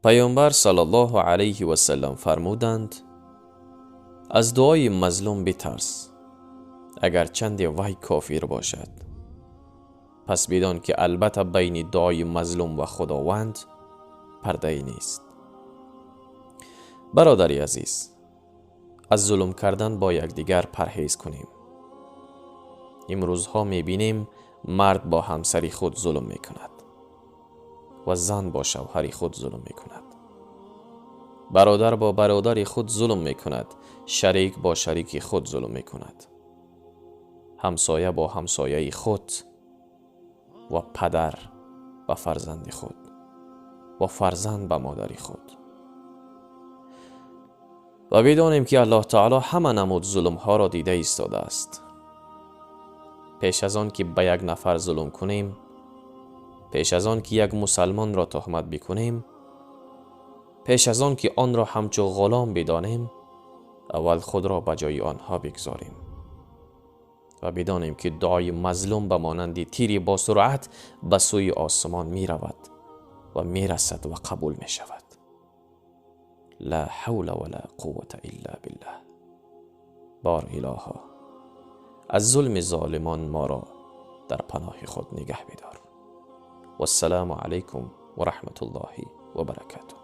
پیامبر صلی الله علیه و سلم فرمودند از دعای مظلوم بترس اگر چند وی کافر باشد. پس بدان که البته بین دعای مظلوم و خداوند پرده نیست. برادری عزیز، از ظلم کردن با یکدیگر پرهیز کنیم. امروزها میبینیم مرد با همسری خود ظلم میکند و زن با شوهر خود ظلم میکند. برادر با برادر خود ظلم میکند، شریک با شریک خود ظلم میکند، همسایه با همسایه خود و پدر با فرزند خود و فرزند با مادر خود. و بدانیم که الله تعالی همه نمود ظلم ها را دیده ایستاده است. پیش از آن که به یک نفر ظلم کنیم، پیش از آن که یک مسلمان را تهمت بکنیم، پیش از آن که آن را همچو غلام بدانیم، اول خود را به جای آنها بگذاریم و بدانیم که دعای مظلوم به مانند تیری با سرعت به سوی آسمان می رود و می رسد و قبول می شود. لا حول ولا قوة الا بالله. بار الها از ظلم ظالمان ما را در پناه خود نگه بدار. و السلام علیکم و رحمت الله و برکاته.